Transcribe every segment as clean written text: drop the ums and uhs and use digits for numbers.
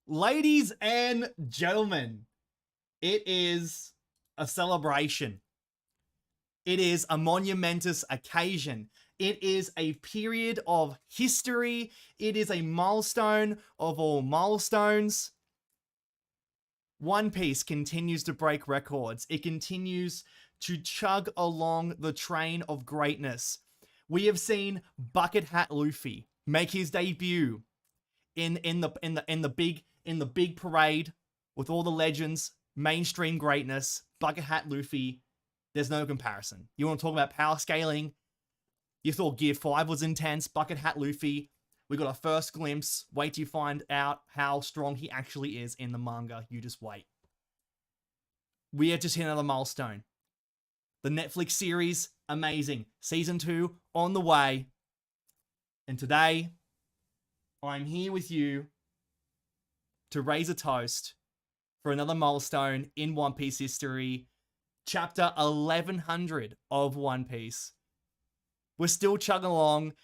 Ladies and gentlemen, it is a celebration. It is a monumentous occasion. It is a period of history. It is a milestone of all milestones. One Piece continues to break records. It continues to chug along the train of greatness. We have seen Bucket Hat Luffy make his debut in the big parade with all the legends, mainstream greatness. Bucket Hat Luffy, there's no comparison. You want to talk about power scaling? You thought Gear 5 was intense. Bucket Hat Luffy, we got our first glimpse. Wait till you find out how strong he actually is in the manga. You just wait. We have just hit another milestone. The Netflix series, amazing. Season 2 on the way. And today, I'm here with you to raise a toast for another milestone in One Piece history. Chapter 1100 of One Piece. We're still chugging along.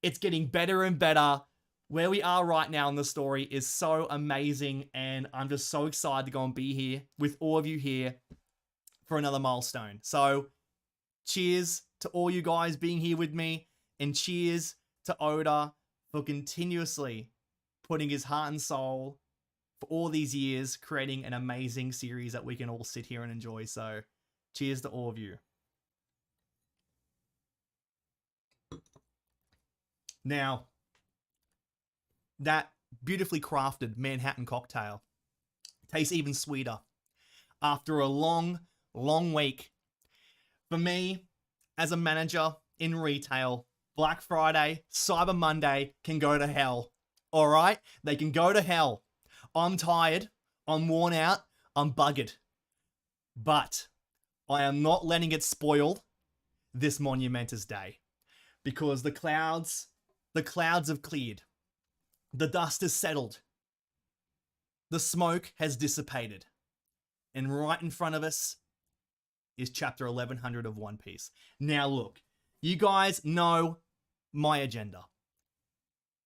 It's getting better and better. Where we are right now in the story is so amazing, and I'm just so excited to go and be here with all of you here for another milestone. So, cheers to all you guys being here with me, and cheers to Oda for continuously putting his heart and soul for all these years, creating an amazing series that we can all sit here and enjoy. So, cheers to all of you. Now, that beautifully crafted Manhattan cocktail tastes even sweeter after a long, long week. For me, as a manager in retail, Black Friday, Cyber Monday can go to hell. All right? They can go to hell. I'm tired. I'm worn out. I'm buggered. But I am not letting it spoil this monumentous day, because the clouds have cleared. The dust has settled. The smoke has dissipated. And right in front of us is chapter 1100 of One Piece. Now look, you guys know my agenda.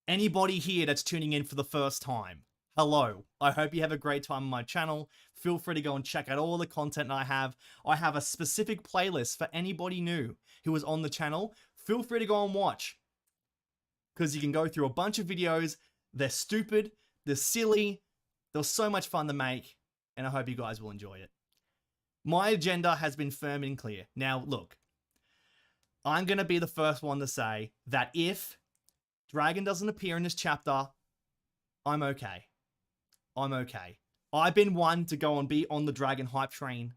Anybody here that's tuning in for the first time, hello. I hope you have a great time on my channel. Feel free to go and check out all the content I have. I have a specific playlist for anybody new who is on the channel. Feel free to go and watch, because you can go through a bunch of videos. They're stupid, they're silly, they're so much fun to make, and I hope you guys will enjoy it. My agenda has been firm and clear. Now, look, I'm going to be the first one to say that if Dragon doesn't appear in this chapter, I'm okay. I'm okay. I've been one to go and be on the Dragon hype train.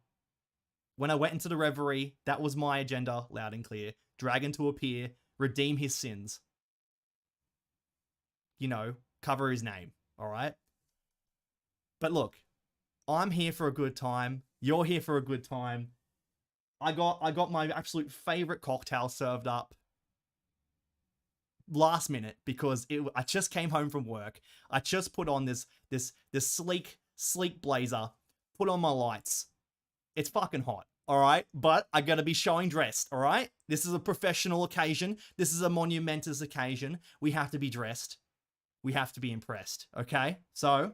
When I went into the Reverie, that was my agenda, loud and clear. Dragon to appear, redeem his sins. You know, cover his name, all right? But look, I'm here for a good time. You're here for a good time. I got my absolute favorite cocktail served up last minute, because I just came home from work. I just put on this sleek blazer, put on my lights. It's fucking hot, all right? But I gotta be showing dressed, all right? This is a professional occasion. This is a monumentous occasion. We have to be dressed. We have to be impressed, okay? So,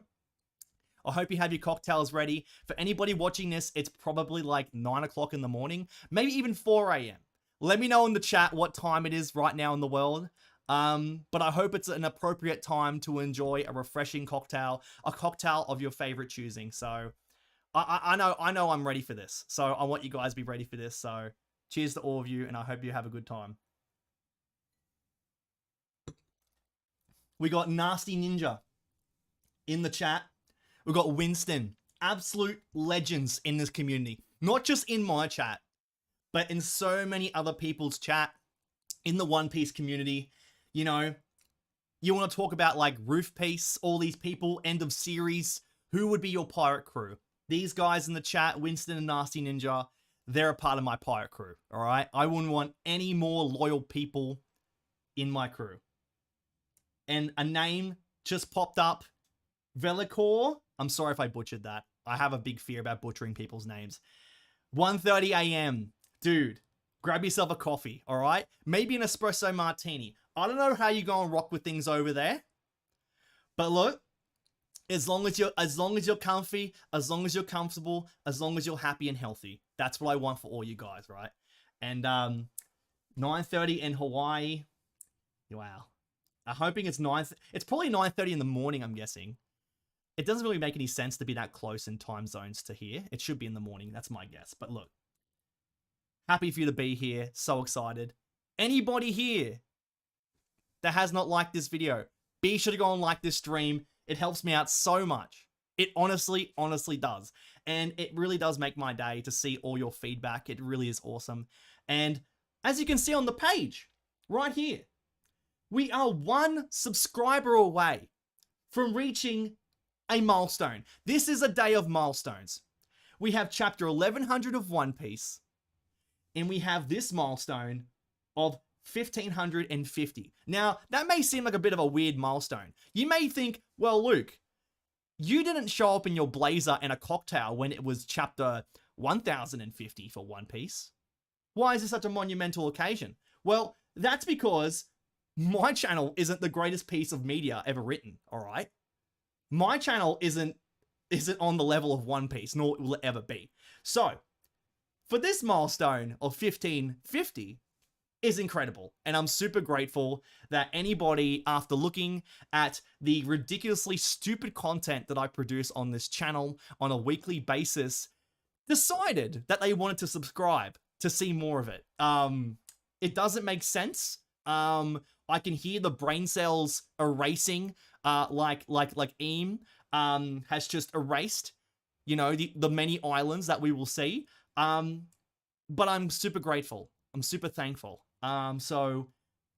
I hope you have your cocktails ready. For anybody watching this, it's probably like 9 o'clock in the morning, maybe even 4 a.m. Let me know in the chat what time it is right now in the world. But I hope it's an appropriate time to enjoy a refreshing cocktail, a cocktail of your favorite choosing. So, I know I'm ready for this. So, I want you guys to be ready for this. So, cheers to all of you, and I hope you have a good time. We got Nasty Ninja in the chat. We got Winston. Absolute legends in this community. Not just in my chat, but in so many other people's chat in the One Piece community. You know, you want to talk about like Roof Piece, all these people, end of series. Who would be your pirate crew? These guys in the chat, Winston and Nasty Ninja, they're a part of my pirate crew, all right? I wouldn't want any more loyal people in my crew. And a name just popped up. Velicor. I'm sorry if I butchered that. I have a big fear about butchering people's names. 1:30 a.m. Dude, grab yourself a coffee, all right? Maybe an espresso martini. I don't know how you go and rock with things over there. But look, As long as you're comfy, as long as you're comfortable, as long as you're happy and healthy. That's what I want for all you guys, right? And 9:30 in Hawaii. Wow. I'm hoping it's it's probably 9:30 in the morning, I'm guessing. It doesn't really make any sense to be that close in time zones to here. It should be in the morning, that's my guess. But look, happy for you to be here. So excited. Anybody here that has not liked this video, be sure to go and like this stream. It helps me out so much. It honestly does. And it really does make my day to see all your feedback. It really is awesome. And as you can see on the page, right here, we are 1 subscriber away from reaching a milestone. This is a day of milestones. We have chapter 1100 of One Piece, and we have this milestone of 1550. Now, that may seem like a bit of a weird milestone. You may think, well, Luke, you didn't show up in your blazer and a cocktail when it was chapter 1050 for One Piece. Why is this such a monumental occasion? Well, that's because my channel isn't the greatest piece of media ever written, all right? My channel isn't on the level of One Piece, nor will it ever be. So, for this milestone of 1550 is incredible, and I'm super grateful that anybody, after looking at the ridiculously stupid content that I produce on this channel on a weekly basis, decided that they wanted to subscribe to see more of it. It doesn't make sense. I can hear the brain cells erasing, like Eam has just erased, you know, the many islands that we will see. But I'm super grateful. I'm super thankful. So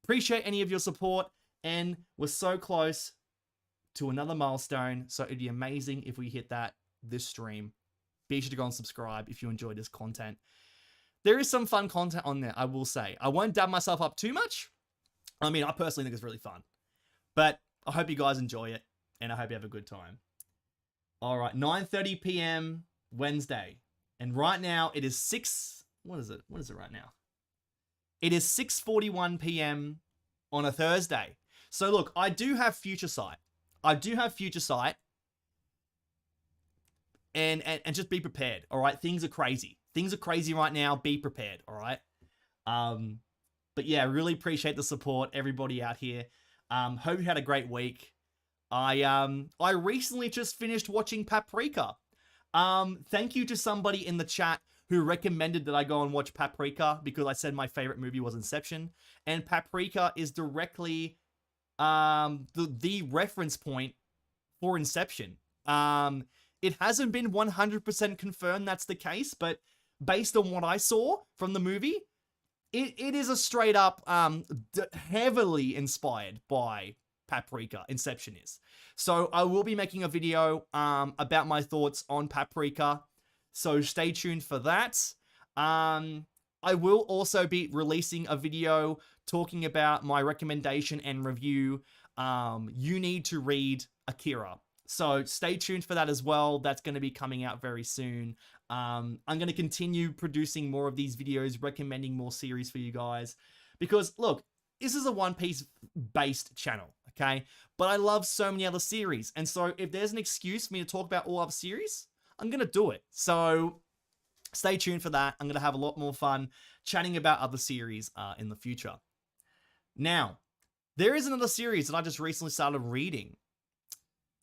appreciate any of your support, and we're so close to another milestone. So it'd be amazing if we hit that this stream. Be sure to go and subscribe if you enjoy this content. There is some fun content on there, I will say. I won't dab myself up too much. I mean, I personally think it's really fun. But I hope you guys enjoy it, and I hope you have a good time. All right, 9:30 p.m. Wednesday. And right now, it is What is it right now? It is 6:41 p.m. on a Thursday. So look, I do have future sight. And just be prepared, all right? Things are crazy. Things are crazy right now. Be prepared, all right? But yeah, really appreciate the support, everybody out here. Hope you had a great week. I recently just finished watching Paprika. Thank you to somebody in the chat who recommended that I go and watch Paprika because I said my favorite movie was Inception. And Paprika is directly the reference point for Inception. It hasn't been 100% confirmed that's the case, but based on what I saw from the movie, it is a straight up heavily inspired by Paprika. Inception is. So I will be making a video about my thoughts on Paprika. So stay tuned for that. I will also be releasing a video talking about my recommendation and review. You need to read Akira. So stay tuned for that as well. That's going to be coming out very soon. I'm going to continue producing more of these videos, recommending more series for you guys. Because, look, this is a One Piece based channel, okay? But I love so many other series. And so if there's an excuse for me to talk about all other series, I'm going to do it. So stay tuned for that. I'm going to have a lot more fun chatting about other series in the future. Now, there is another series that I just recently started reading.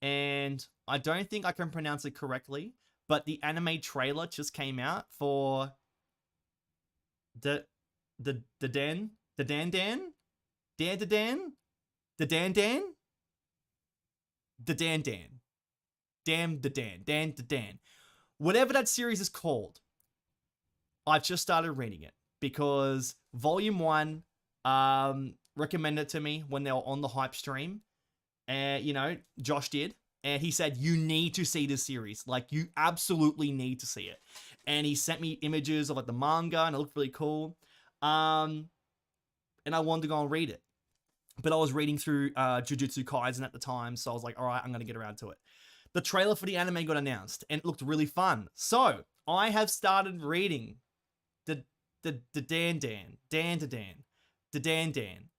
And I don't think I can pronounce it correctly, but the anime trailer just came out for the Dan. Whatever that series is called, I've just started reading it because Volume 1 recommended it to me when they were on the Hype stream. And, you know, Josh did. And he said, you need to see this series. Like, you absolutely need to see it. And he sent me images of, like, the manga, and it looked really cool. And I wanted to go and read it. But I was reading through Jujutsu Kaisen at the time, so I was like, all right, I'm going to get around to it. The trailer for the anime got announced, and it looked really fun. So, I have started reading the Dan.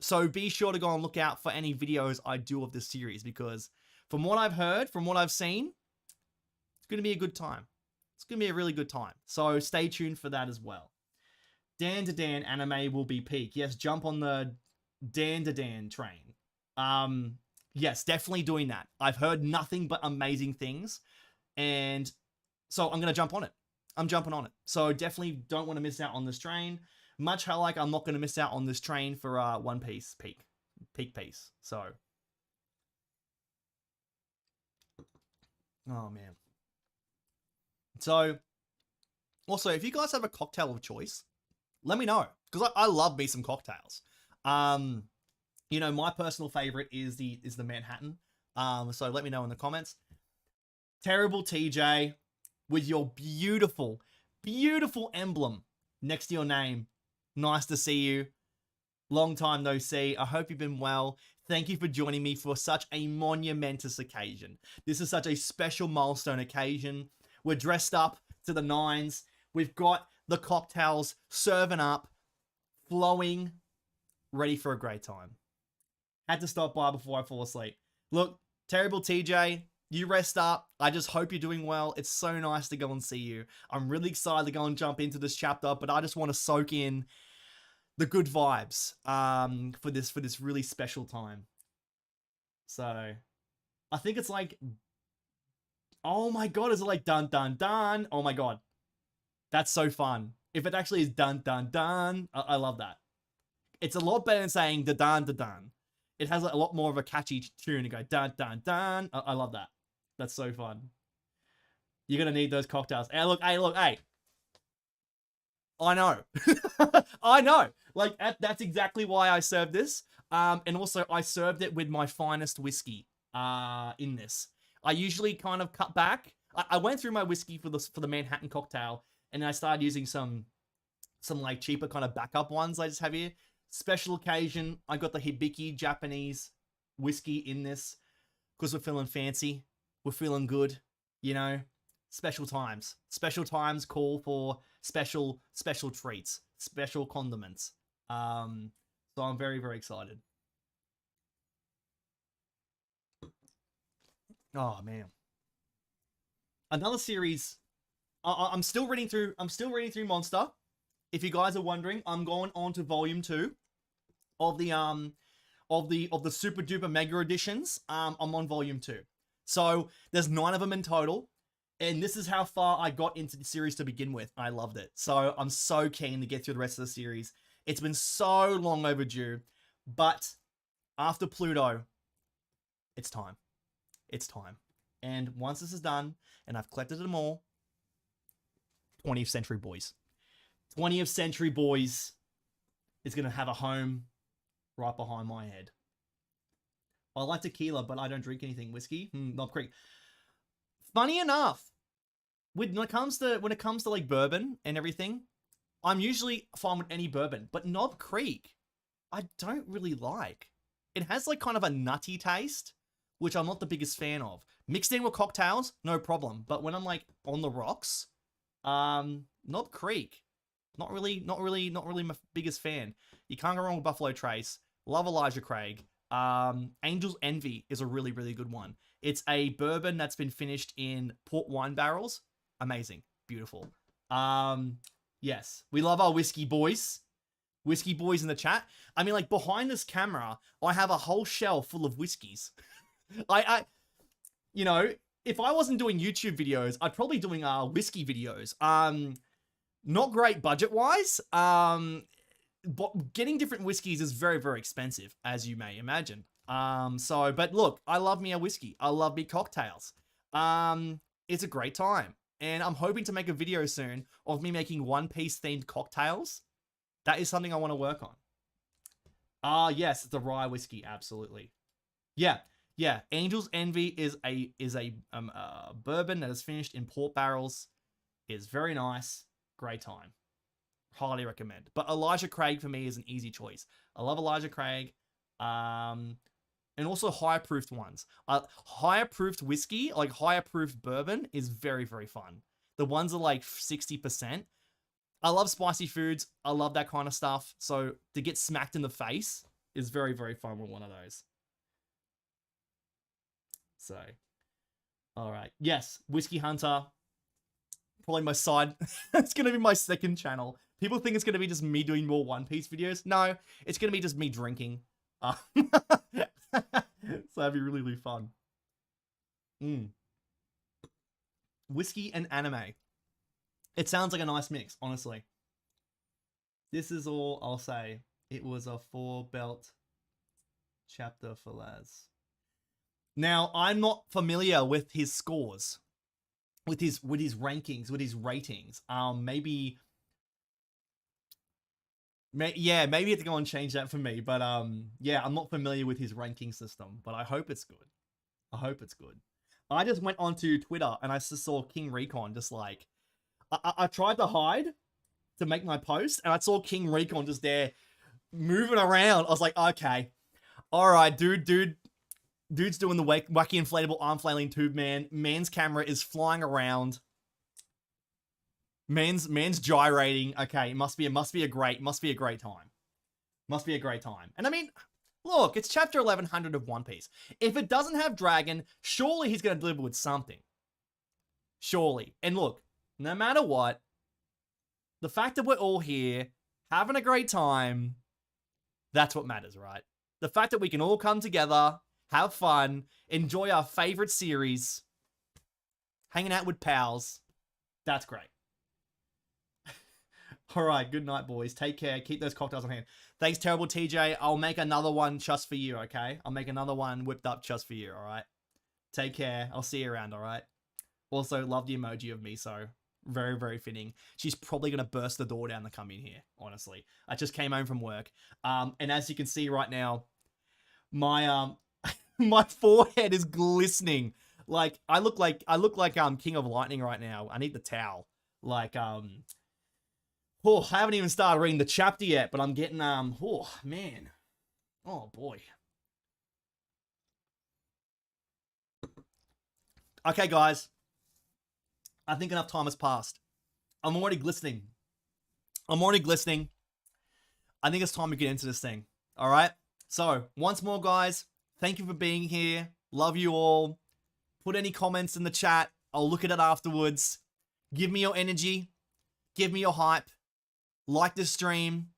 So be sure to go and look out for any videos I do of this series because From what I've heard, from what I've seen, it's going to be a good time. It's going to be a really good time. So stay tuned for that as well. Dan to Dan anime will be peak. Yes, jump on the Dan to Dan train. Yes, definitely doing that. I've heard nothing but amazing things. And so I'm going to jump on it. I'm jumping on it. So definitely don't want to miss out on this train. Much how like I'm not going to miss out on this train for One Piece peak piece. So, oh man. So, also if you guys have a cocktail of choice, let me know because I love me some cocktails. You know, my personal favorite is the Manhattan. So let me know in the comments. Terrible TJ with your beautiful, beautiful emblem next to your name. Nice to see you. Long time no see. I hope you've been well. Thank you for joining me for such a monumentous occasion. This is such a special milestone occasion. We're dressed up to the nines. We've got the cocktails serving up, flowing, ready for a great time. Had to stop by before I fall asleep. Look, terrible TJ, you rest up. I just hope you're doing well. It's so nice to go and see you. I'm really excited to go and jump into this chapter, but I just want to soak in the good vibes for this really special time. So I think it's like, oh my god, is it like dun dun dun? Oh my god, that's so fun. If it actually is dun dun dun, I love that. It's a lot better than saying da dun da dun. It has a lot more of a catchy tune to go dun dun dun. I love that. That's so fun. You're gonna need those cocktails. Hey, look, hey. I know. I know. Like, that's exactly why I served this. And also, I served it with my finest whiskey in this. I usually kind of cut back. I went through my whiskey for the Manhattan cocktail, and I started using some like cheaper kind of backup ones I just have here. Special occasion, I got the Hibiki Japanese whiskey in this because we're feeling fancy. We're feeling good, you know. Special times. Special times call for special treats, special condiments. So I'm very, very excited. Oh man. Another series. I'm still reading through Monster. If you guys are wondering, I'm going on to volume 2 of the super duper mega editions. I'm on volume 2. So there's 9 of them in total. And this is how far I got into the series to begin with. I loved it. So I'm so keen to get through the rest of the series. It's been so long overdue. But after Pluto, it's time. It's time. And once this is done, and I've collected them all, 20th Century Boys. 20th Century Boys is going to have a home right behind my head. I like tequila, but I don't drink anything. Whiskey? Not Creek. Funny enough, when it comes to like bourbon and everything, I'm usually fine with any bourbon, but Knob Creek, I don't really like. It has like kind of a nutty taste, which I'm not the biggest fan of. Mixed in with cocktails, no problem. But when I'm like on the rocks, Knob Creek, not really my biggest fan. You can't go wrong with Buffalo Trace. Love Elijah Craig. Angel's Envy is a really, really good one. It's a bourbon that's been finished in port wine barrels. Amazing. Beautiful. Yes. We love our whiskey boys. Whiskey boys in the chat. I mean, like, behind this camera, I have a whole shelf full of whiskeys. You know, if I wasn't doing YouTube videos, I'd probably doing whiskey videos. Not great budget-wise. But getting different whiskeys is very, very expensive, as you may imagine. But look, I love me a whiskey. I love me cocktails. It's a great time. And I'm hoping to make a video soon of me making One Piece themed cocktails. That is something I want to work on. Yes, it's a rye whiskey. Absolutely. Yeah. Angel's Envy is a bourbon that is finished in port barrels. It's very nice. Great time. Highly recommend. But Elijah Craig for me is an easy choice. I love Elijah Craig. And also higher proofed ones. Higher proofed whiskey, like higher proofed bourbon, is very, very fun. The ones are like 60%. I love spicy foods. I love that kind of stuff. So to get smacked in the face is very, very fun with one of those. So, all right. Yes, Whiskey Hunter. Probably my side. It's going to be my second channel. People think it's going to be just me doing more One Piece videos. No, it's going to be just me drinking. So that'd be really, really fun. Whiskey and anime. It sounds like a nice mix, honestly. This is all I'll say. It was a 4-belt chapter for Laz. Now, I'm not familiar with his scores, with his rankings, with his ratings. Maybe you have to go and change that for me. But yeah, I'm not familiar with his ranking system, but I hope it's good. I hope it's good. I just went onto Twitter and I just saw King Recon just like, I tried to hide to make my post, and I saw King Recon just there moving around. I was like, okay, all right, dude's doing the wacky inflatable arm flailing tube man. Man's camera is flying around. Man's gyrating. Okay, it must be a great time. Must be a great time. And I mean, look, it's chapter 1100 of One Piece. If it doesn't have Dragon, surely he's going to deliver with something. Surely. And look, no matter what, the fact that we're all here, having a great time, that's what matters, right? The fact that we can all come together, have fun, enjoy our favorite series, hanging out with pals, that's great. All right, good night, boys. Take care. Keep those cocktails on hand. Thanks, Terrible TJ. I'll make another one just for you, okay? I'll make another one whipped up just for you, all right? Take care. I'll see you around, all right? Also, love the emoji of Miso. Very, very fitting. She's probably going to burst the door down to come in here, honestly. I just came home from work. And as you can see right now, my my forehead is glistening. Like I look like King of Lightning right now. I need the towel. Like oh, I haven't even started reading the chapter yet, but I'm getting oh man. Oh boy. Okay, guys. I think enough time has passed. I'm already glistening. I think it's time to get into this thing. All right? So, once more, guys, thank you for being here. Love you all. Put any comments in the chat. I'll look at it afterwards. Give me your energy. Give me your hype. Like the stream.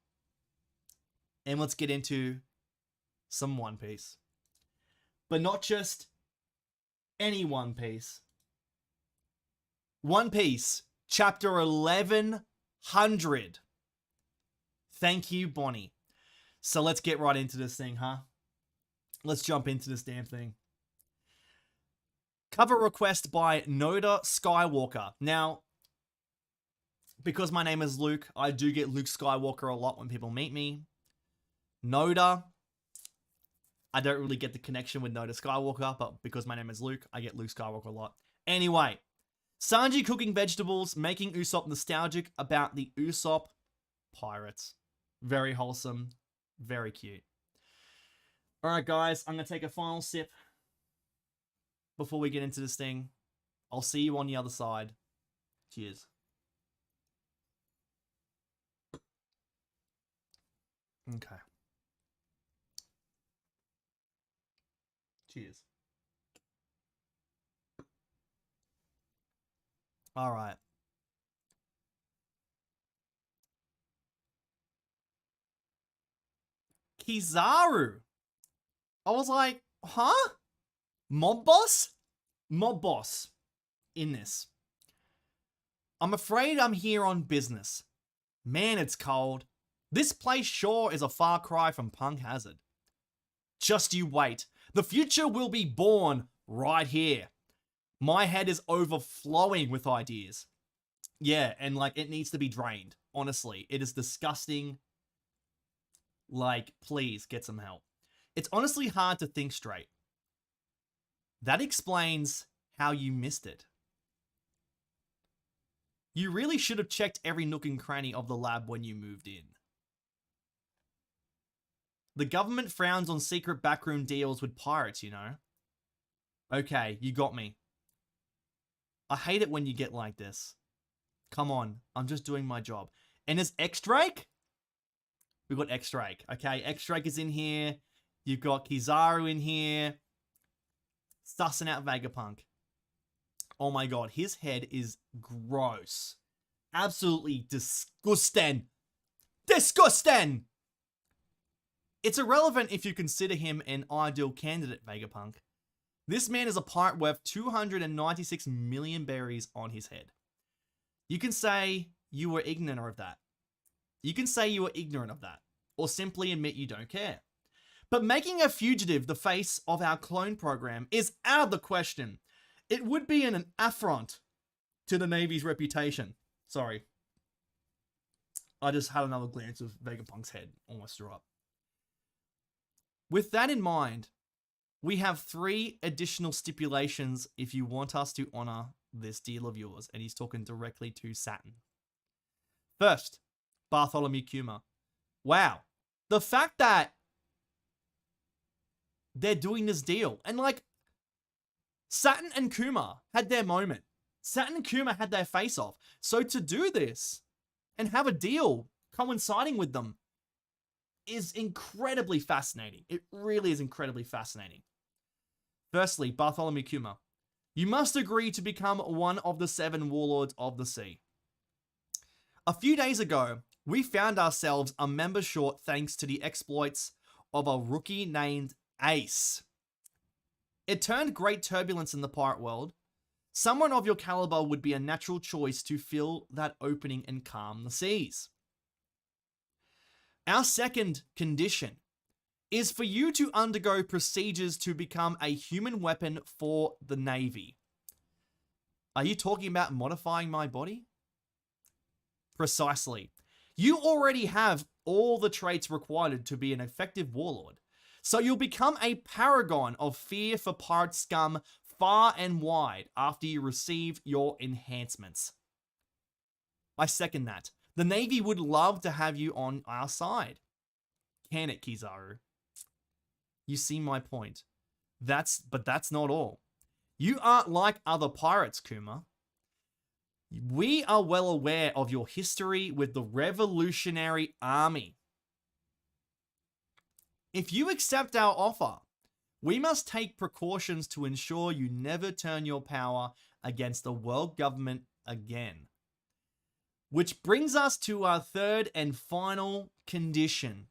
And let's get into some One Piece. But not just any One Piece. One Piece, chapter 1100. Thank you, Bonney. So let's get right into this thing, huh? Let's jump into this damn thing. Cover request by Noda Skywalker. Now, because my name is Luke, I do get Luke Skywalker a lot when people meet me. Noda, I don't really get the connection with Noda Skywalker, but because my name is Luke, I get Luke Skywalker a lot. Anyway, Sanji cooking vegetables, making Usopp nostalgic about the Usopp pirates. Very wholesome. Very cute. Alright, guys. I'm going to take a final sip before we get into this thing. I'll see you on the other side. Cheers. Okay. Cheers. All right. Kizaru. I was like, huh? Mob boss? Mob boss in this. I'm afraid I'm here on business. Man, it's cold. This place sure is a far cry from Punk Hazard. Just you wait. The future will be born right here. My head is overflowing with ideas. Yeah, and like it needs to be drained. Honestly, it is disgusting. Like, please get some help. It's honestly hard to think straight. That explains how you missed it. You really should have checked every nook and cranny of the lab when you moved in. The government frowns on secret backroom deals with pirates, you know. Okay, you got me. I hate it when you get like this. Come on, I'm just doing my job. And is X-Drake? We've got X-Drake. Okay, X-Drake is in here. You've got Kizaru in here. sussing out Vegapunk. Oh my god, his head is gross. Absolutely disgusting. Disgusting! It's irrelevant if you consider him an ideal candidate, Vegapunk. This man is a pirate worth 296 million berries on his head. You can say you were ignorant of that. You can say you were ignorant of that, or simply admit you don't care. But making a fugitive the face of our clone program is out of the question. It would be an affront to the Navy's reputation. Sorry. I just had another glance of Vegapunk's head. Almost threw up. With that in mind, we have 3 additional stipulations if you want us to honor this deal of yours. And he's talking directly to Saturn. First, Bartholomew Kuma. Wow. The fact that they're doing this deal. And like, Saturn and Kuma had their moment. Saturn and Kuma had their face-off. So to do this and have a deal coinciding with them is incredibly fascinating. It really is incredibly fascinating. Firstly, Bartholomew Kuma. You must agree to become one of the 7 warlords of the sea. A few days ago, we found ourselves a member short thanks to the exploits of a rookie named Ace. It turned great turbulence in the pirate world. Someone of your caliber would be a natural choice to fill that opening and calm the seas. Our second condition is for you to undergo procedures to become a human weapon for the Navy. Are you talking about modifying my body? Precisely. You already have all the traits required to be an effective warlord, so you'll become a paragon of fear for pirate scum far and wide after you receive your enhancements. I second that. The Navy would love to have you on our side. Can it, Kizaru? You see my point. But that's not all. You aren't like other pirates, Kuma. We are well aware of your history with the Revolutionary Army. If you accept our offer, we must take precautions to ensure you never turn your power against the world government again. Which brings us to our third and final condition.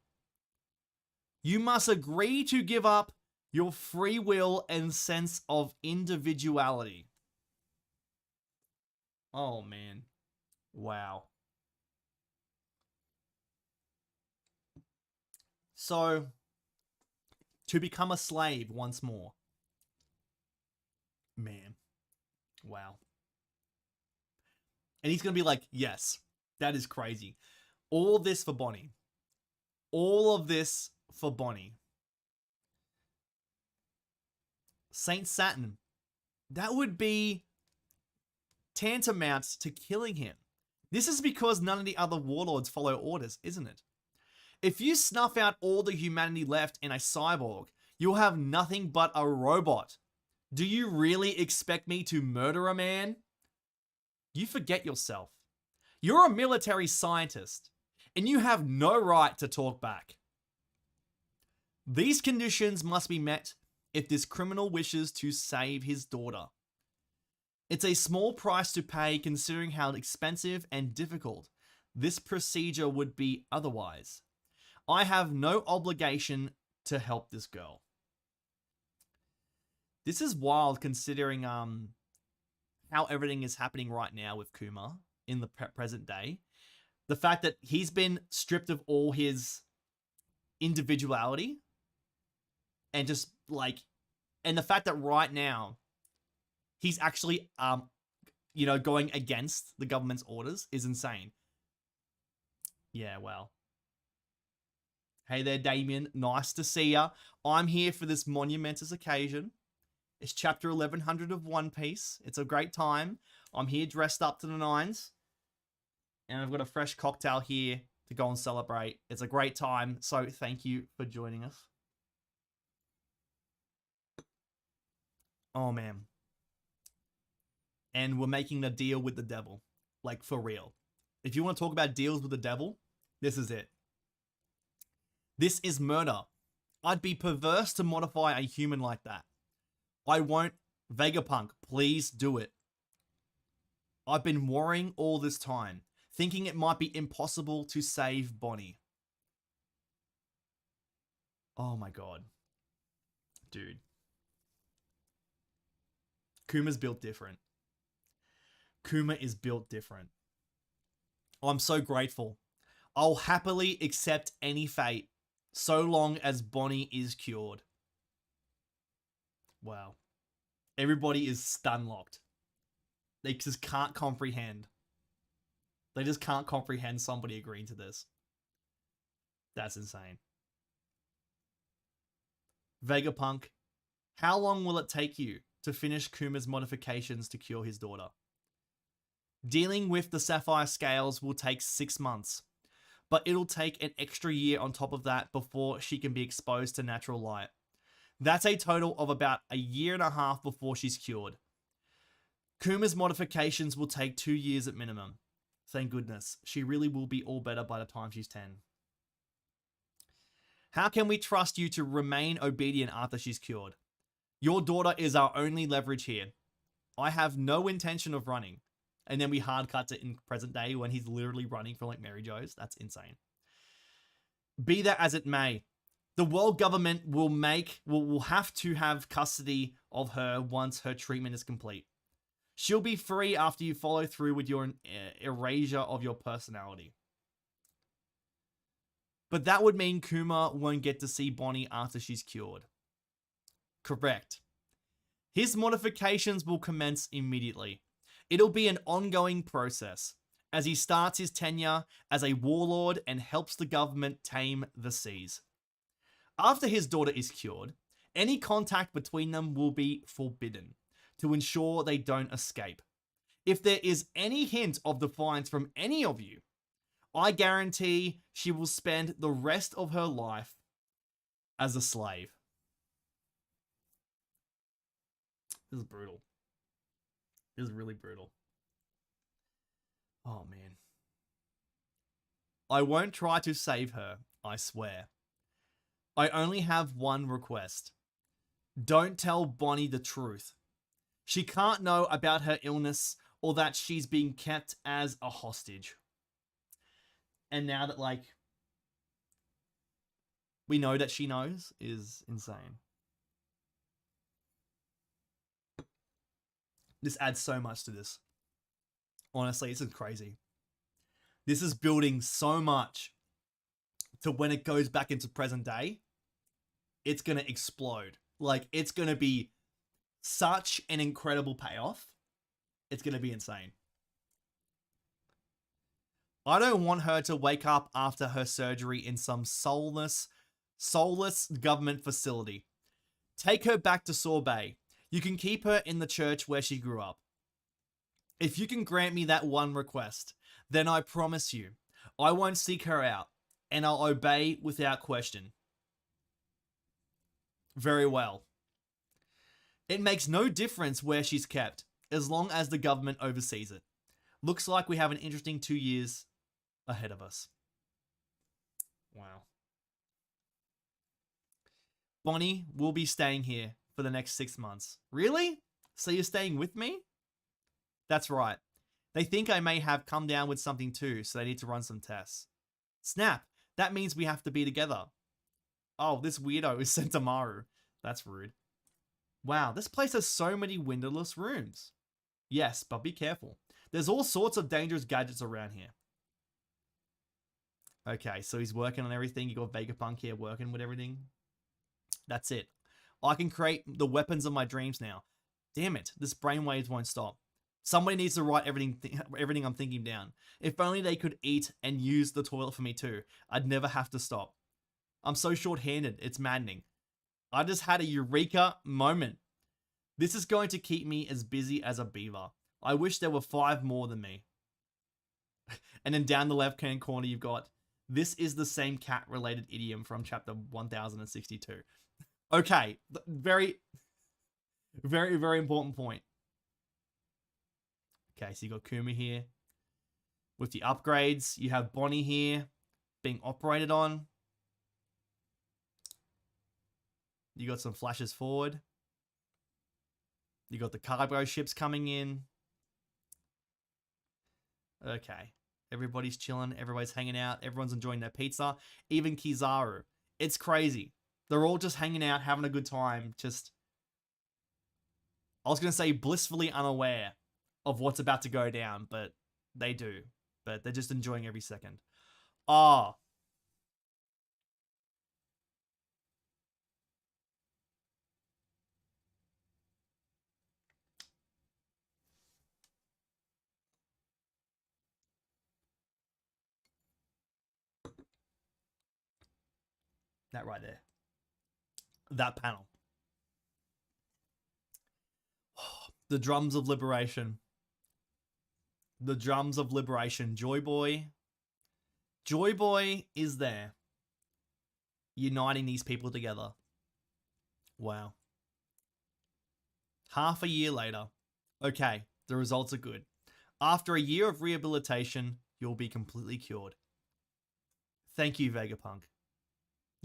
You must agree to give up your free will and sense of individuality. Oh man. Wow. So, to become a slave once more. Man. Wow. And he's going to be like, yes, that is crazy. All this for Bonney. All of this for Bonney. Saint Saturn. That would be tantamount to killing him. This is because none of the other warlords follow orders, isn't it? If you snuff out all the humanity left in a cyborg, you'll have nothing but a robot. Do you really expect me to murder a man? You forget yourself. You're a military scientist, and you have no right to talk back. These conditions must be met if this criminal wishes to save his daughter. It's a small price to pay considering how expensive and difficult this procedure would be otherwise. I have no obligation to help this girl. This is wild considering how everything is happening right now with Kuma in the present day. The fact that he's been stripped of all his individuality and just like, and the fact that right now he's actually, going against the government's orders is insane. Yeah, well. Hey there, Damien. Nice to see ya. I'm here for this monumentous occasion. It's chapter 1100 of One Piece. It's a great time. I'm here dressed up to the nines. And I've got a fresh cocktail here to go and celebrate. It's a great time. So thank you for joining us. Oh, man. And we're making a deal with the devil. Like, for real. If you want to talk about deals with the devil, this is it. This is murder. I'd be perverse to modify a human like that. I won't. Vegapunk, please do it. I've been worrying all this time, thinking it might be impossible to save Bonney. Oh my god. Dude. Kuma's built different. Kuma is built different. I'm so grateful. I'll happily accept any fate, so long as Bonney is cured. Wow. Everybody is stun locked. They just can't comprehend. They just can't comprehend somebody agreeing to this. That's insane. Vegapunk, how long will it take you to finish Kuma's modifications to cure his daughter? Dealing with the Sapphire Scales will take 6 months, but it'll take an extra year on top of that before she can be exposed to natural light. That's a total of about a year and a half before she's cured. Kuma's modifications will take 2 years at minimum. Thank goodness. She really will be all better by the time she's 10. How can we trust you to remain obedient after she's cured? Your daughter is our only leverage here. I have no intention of running. And then we hard cut it in present day when he's literally running for like Mary Jo's. That's insane. Be that as it may, the world government will have to have custody of her once her treatment is complete. She'll be free after you follow through with your erasure of your personality. But that would mean Kuma won't get to see Bonney after she's cured. Correct. His modifications will commence immediately. It'll be an ongoing process as he starts his tenure as a warlord and helps the government tame the seas. After his daughter is cured, any contact between them will be forbidden to ensure they don't escape. If there is any hint of defiance from any of you, I guarantee she will spend the rest of her life as a slave. This is brutal. This is really brutal. Oh, man. I won't try to save her, I swear. I only have one request. Don't tell Bonney the truth. She can't know about her illness or that she's being kept as a hostage. And now that, like, we know that she knows is insane. This adds so much to this. Honestly, this is crazy. This is building so much to when it goes back into present day, it's going to explode. Like, it's going to be such an incredible payoff. It's going to be insane. I don't want her to wake up after her surgery in some soulless government facility. Take her back to Sorbet. You can keep her in the church where she grew up. If you can grant me that one request, then I promise you, I won't seek her out, and I'll obey without question. Very well. It makes no difference where she's kept, as long as the government oversees it. Looks like we have an interesting 2 years ahead of us. Wow. Bonney will be staying here for the next 6 months. Really? So you're staying with me? That's right. They think I may have come down with something too, so they need to run some tests. Snap! That means we have to be together. Oh, this weirdo is sent to Maru. That's rude. Wow, this place has so many windowless rooms. Yes, but be careful. There's all sorts of dangerous gadgets around here. Okay, so he's working on everything. You got Vegapunk here working with everything. That's it. I can create the weapons of my dreams now. Damn it, this brainwaves won't stop. Somebody needs to write everything I'm thinking down. If only they could eat and use the toilet for me too. I'd never have to stop. I'm so short-handed, it's maddening. I just had a eureka moment. This is going to keep me as busy as a beaver. I wish there were 5 more than me. And then down the left-hand corner, you've got, this is the same cat-related idiom from chapter 1062. Okay, very, very, very important point. Okay, so you got Kuma here. With the upgrades, you have Bonney here being operated on. You got some flashes forward. You got the cargo ships coming in. Okay. Everybody's chilling. Everybody's hanging out. Everyone's enjoying their pizza. Even Kizaru. It's crazy. They're all just hanging out, having a good time. Just, I was going to say blissfully unaware of what's about to go down, but they do. But they're just enjoying every second. Ah. That right there. That panel. The drums of liberation. The drums of liberation. Joy Boy. Joy Boy is there. Uniting these people together. Wow. Half a year later. Okay, the results are good. After a year of rehabilitation, you'll be completely cured. Thank you, Vegapunk.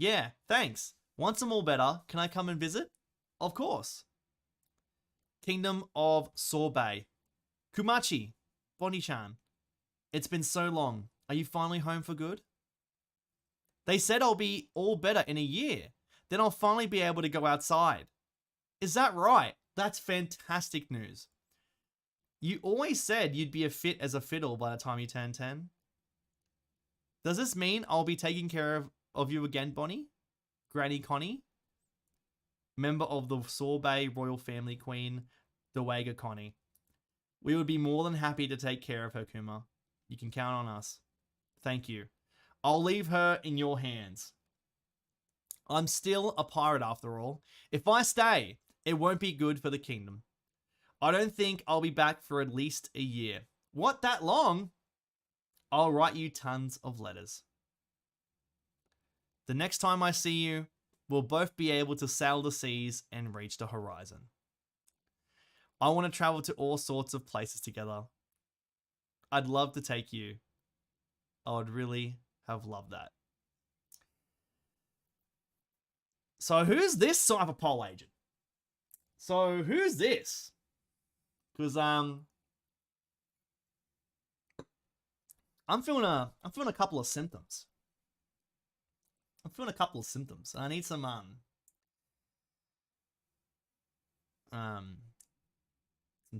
Yeah, thanks. Once I'm all better, can I come and visit? Of course. Kingdom of Sorbet. Kumachi. Bonney-chan. It's been so long. Are you finally home for good? They said I'll be all better in a year. Then I'll finally be able to go outside. Is that right? That's fantastic news. You always said you'd be as fit as a fiddle by the time you turn 10. Does this mean I'll be taking care of you again, Bonney? Granny Connie? Member of the Sorbet royal family queen, Dewega Connie. We would be more than happy to take care of her, Kuma. You can count on us. Thank you. I'll leave her in your hands. I'm still a pirate after all. If I stay, it won't be good for the kingdom. I don't think I'll be back for at least a year. What, that long? I'll write you tons of letters. The next time I see you, we'll both be able to sail the seas and reach the horizon. I want to travel to all sorts of places together. I'd love to take you. I would really have loved that. So who's this cyberpol agent? So who's this? Because I'm feeling a couple of symptoms. I need some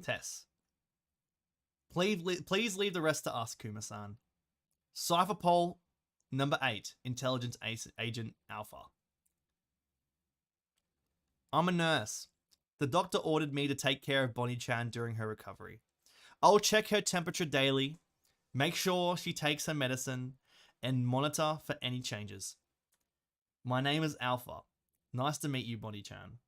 tests. Please leave the rest to us, Kuma-san. Cypherpol number 8, Intelligence Agent Alpha. I'm a nurse. The doctor ordered me to take care of Bonney-chan during her recovery. I'll check her temperature daily, make sure she takes her medicine, and monitor for any changes. My name is Alpha. Nice to meet you, Bonney-chan.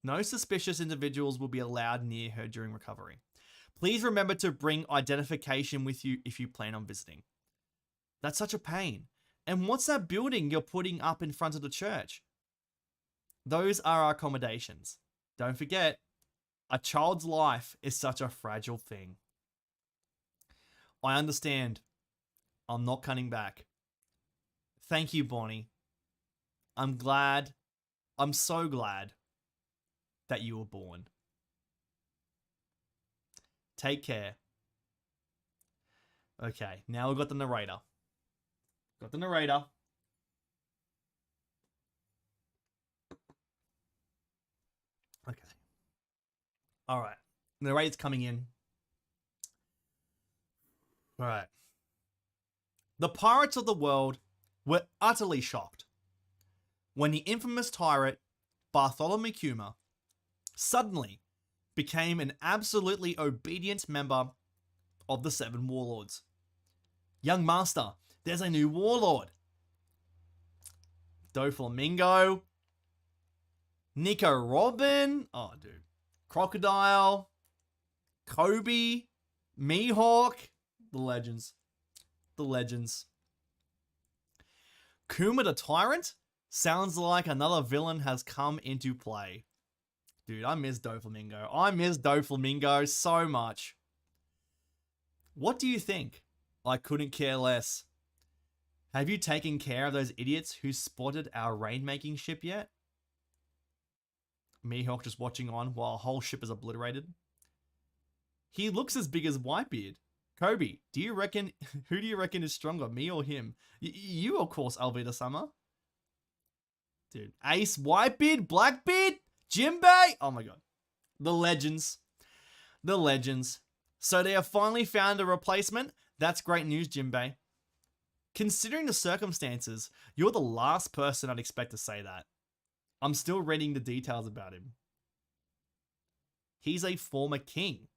No suspicious individuals will be allowed near her during recovery. Please remember to bring identification with you if you plan on visiting. That's such a pain. And what's that building you're putting up in front of the church? Those are our accommodations. Don't forget, a child's life is such a fragile thing. I understand. I'm not cutting back. Thank you, Bonney. I'm so glad that you were born. Take care. Okay, now we've got the narrator. Okay. All right. Narrator's coming in. All right. The pirates of the world were utterly shocked when the infamous tyrant Bartholomew Kuma suddenly became an absolutely obedient member of the 7 warlords. Young master, there's a new warlord. Doflamingo, Nico Robin, oh dude, Crocodile, Kobe, Mihawk, the legends. Kuma the Tyrant? Sounds like another villain has come into play. Dude, I miss Doflamingo. I miss Doflamingo so much. What do you think? I couldn't care less. Have you taken care of those idiots who spotted our rain-making ship yet? Mihawk just watching on while a whole ship is obliterated. He looks as big as Whitebeard. Kobe, do you reckon, who do you reckon is stronger, me or him? You, of course, Alvida Summer. Dude, Ace, Whitebeard, Blackbeard, Jimbei. Oh my god. The legends. The legends. So they have finally found a replacement. That's great news, Jimbei. Considering the circumstances, you're the last person I'd expect to say that. I'm still reading the details about him. He's a former king.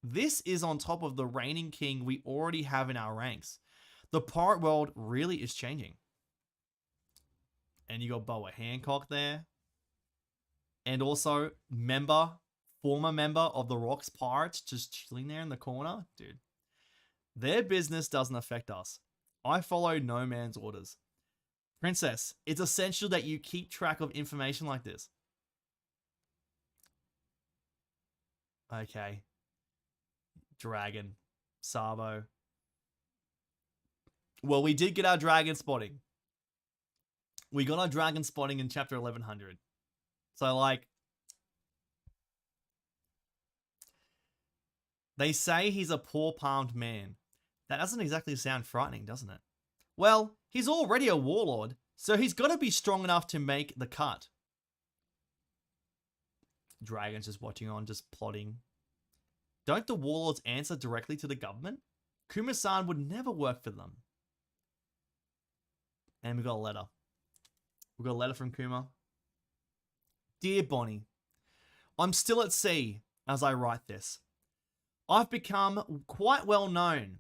This is on top of the reigning king we already have in our ranks. The pirate world really is changing. And you got Boa Hancock there. And also, former member of the Rocks Pirates just chilling there in the corner. Dude, their business doesn't affect us. I follow no man's orders. Princess, it's essential that you keep track of information like this. Okay. Dragon. Sabo. Well, we did get our dragon spotting. We got our dragon spotting in chapter 1100. So, like, they say he's a poor-palmed man. That doesn't exactly sound frightening, doesn't it? Well, he's already a warlord, so he's got to be strong enough to make the cut. Dragon's just watching on, just plotting. Don't the warlords answer directly to the government? Kuma-san would never work for them. And we got a letter. We got a letter from Kuma. Dear Bonney, I'm still at sea as I write this. I've become quite well known,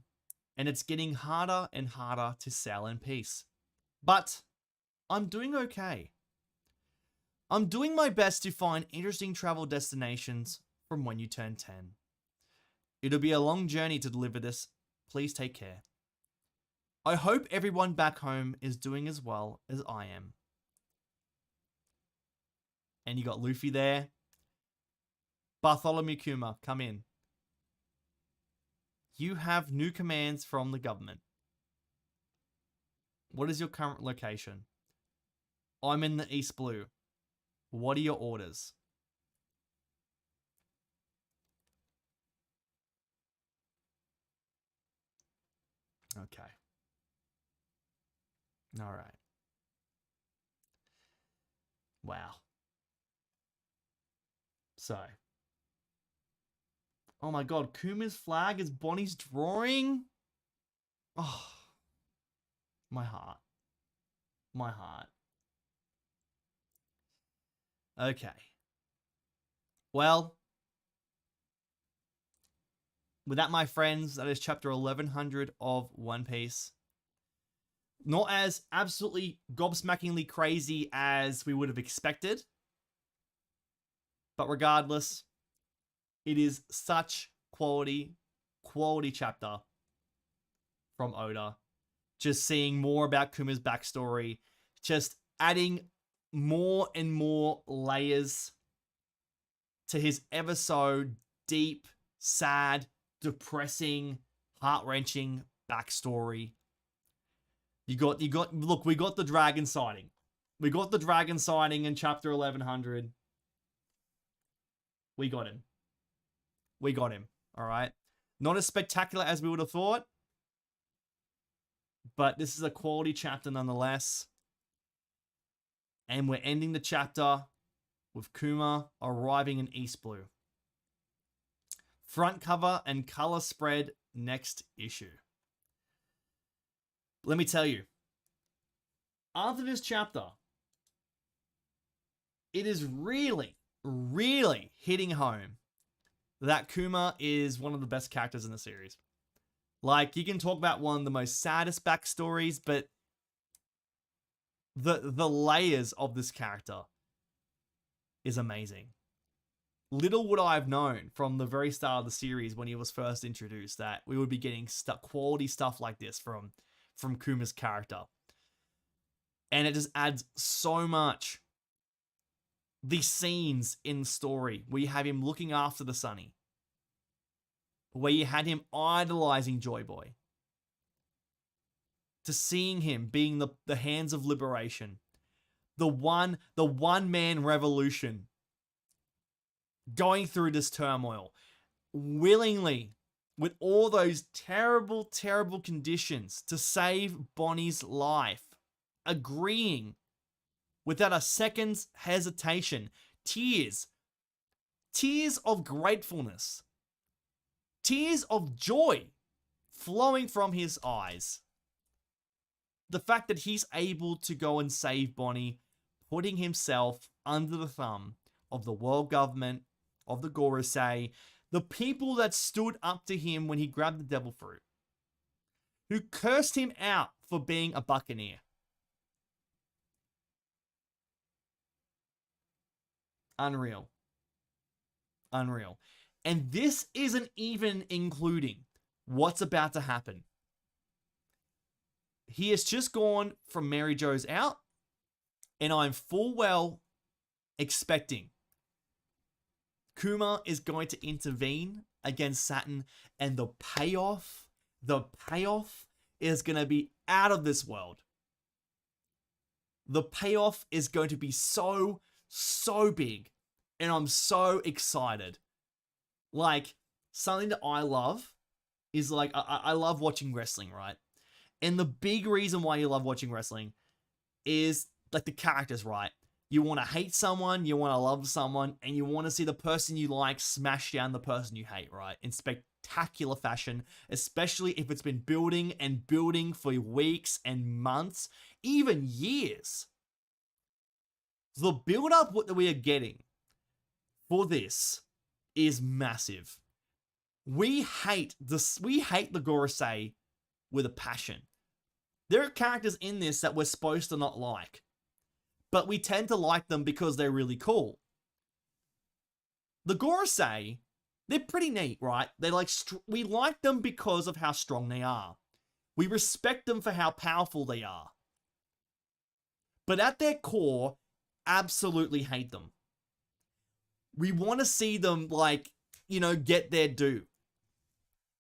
and it's getting harder and harder to sail in peace. But I'm doing okay. I'm doing my best to find interesting travel destinations from when you turn 10. It'll be a long journey to deliver this. Please take care. I hope everyone back home is doing as well as I am. And you got Luffy there. Bartholomew Kuma, come in. You have new commands from the government. What is your current location? I'm in the East Blue. What are your orders? Okay. All right. Wow. So. Oh my god, Kuma's flag is Bonnie's drawing? Oh. My heart. My heart. Okay. Well. With that, my friends, that is chapter 1100 of One Piece. Not as absolutely gobsmackingly crazy as we would have expected. But regardless, it is such quality chapter from Oda. Just seeing more about Kuma's backstory. Just adding more and more layers to his ever so deep, sad, depressing, heart-wrenching backstory. Look, we got the dragon sighting. We got the dragon sighting in chapter 1100. We got him. We got him. All right. Not as spectacular as we would have thought, but this is a quality chapter nonetheless. And we're ending the chapter with Kuma arriving in East Blue. Front cover and color spread next issue. Let me tell you, after this chapter, it is really, really hitting home that Kuma is one of the best characters in the series. Like, you can talk about one of the most saddest backstories, but the layers of this character is amazing. Little would I have known from the very start of the series when he was first introduced that we would be getting quality stuff like this from Kuma's character. And it just adds so much. The scenes in the story where you have him looking after the Sunny, where you had him idolizing Joy Boy, to seeing him being the hands of liberation, the one man revolution, going through this turmoil willingly with all those terrible, terrible conditions to save Bonney's life, agreeing without a second's hesitation, tears of gratefulness, tears of joy flowing from his eyes. The fact that he's able to go and save Bonney, putting himself under the thumb of the world government, of the Gorosei, the people that stood up to him when he grabbed the devil fruit, who cursed him out for being a buccaneer. Unreal. Unreal. And this isn't even including what's about to happen. He has just gone from Mary Jo's out, and I'm full well expecting Kuma is going to intervene against Saturn, and the payoff is going to be out of this world. The payoff is going to be so big, and I'm so excited. Like, something that I love is, like, I love watching wrestling, right? And the big reason why you love watching wrestling is, like, the characters, right? You want to hate someone, you want to love someone, and you want to see the person you like smash down the person you hate, right? In spectacular fashion, especially if it's been building and building for weeks and months, even years. The build-up that we are getting for this is massive. We hate the Gorosei with a passion. There are characters in this that we're supposed to not like, but we tend to like them because they're really cool. The Gorosei, they're pretty neat, right? They we like them because of how strong they are. We respect them for how powerful they are. But at their core, absolutely hate them. We want to see them, like, you know, get their due.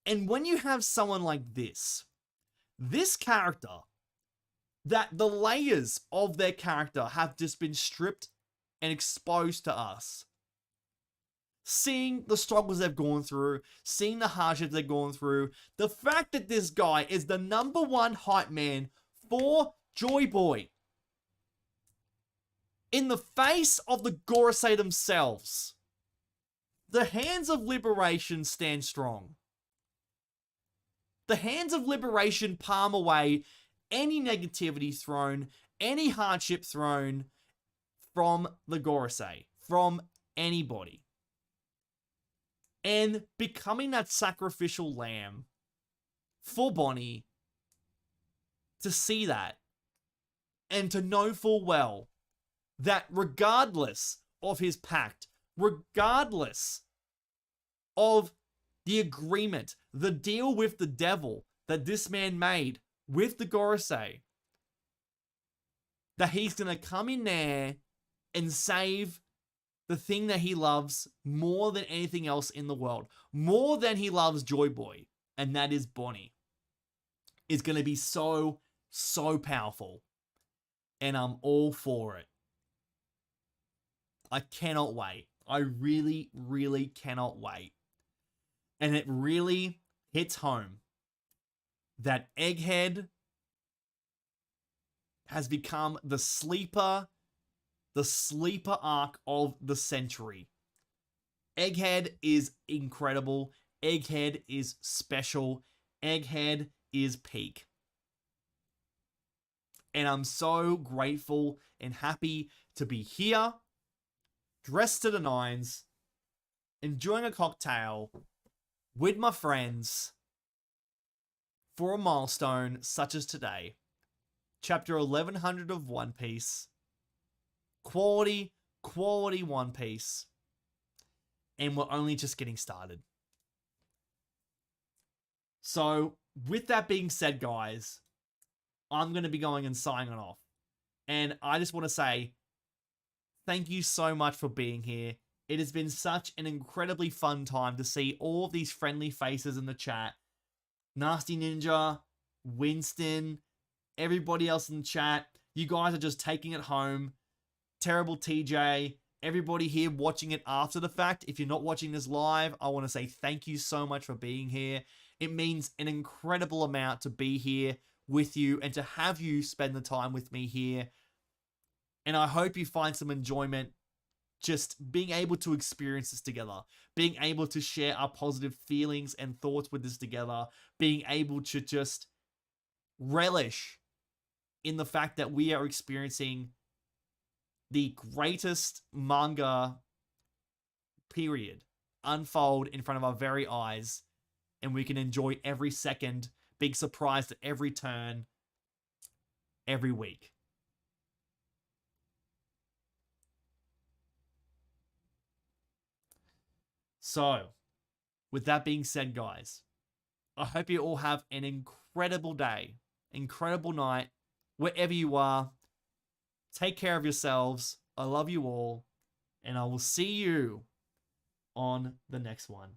And when you have someone like this character, that the layers of their character have just been stripped and exposed to us. Seeing the struggles they've gone through, seeing the hardships they've gone through, the fact that this guy is the #1 hype man for Joy Boy. In the face of the Gorosei themselves, the hands of liberation stand strong. The hands of liberation palm away any negativity thrown, any hardship thrown from the Gorosei, from anybody. And becoming that sacrificial lamb for Bonney, to see that, and to know full well that regardless of his pact, regardless of the agreement, the deal with the devil that this man made with the Gorosei, that he's going to come in there and save the thing that he loves more than anything else in the world, more than he loves Joy Boy, and that is Bonney, is going to be so powerful. And I'm all for it. I cannot wait. I really, really cannot wait. And it really hits home that Egghead has become the sleeper arc of the century. Egghead is incredible. Egghead is special. Egghead is peak. And I'm so grateful and happy to be here, dressed to the nines, enjoying a cocktail with my friends for a milestone such as today. Chapter 1100 of One Piece. Quality One Piece. And we're only just getting started. So, with that being said, guys, I'm going to be going and signing off. And I just want to say, thank you so much for being here. It has been such an incredibly fun time to see all of these friendly faces in the chat. Nasty Ninja, Winston, everybody else in the chat. You guys are just taking it home. Terrible TJ. Everybody here watching it after the fact. If you're not watching this live, I want to say thank you so much for being here. It means an incredible amount to be here with you and to have you spend the time with me here. And I hope you find some enjoyment just being able to experience this together, being able to share our positive feelings and thoughts with this together, being able to just relish in the fact that we are experiencing the greatest manga period unfold in front of our very eyes, and we can enjoy every second, being surprised at every turn, every week. So, with that being said, guys, I hope you all have an incredible day, incredible night, wherever you are. Take care of yourselves. I love you all, and I will see you on the next one.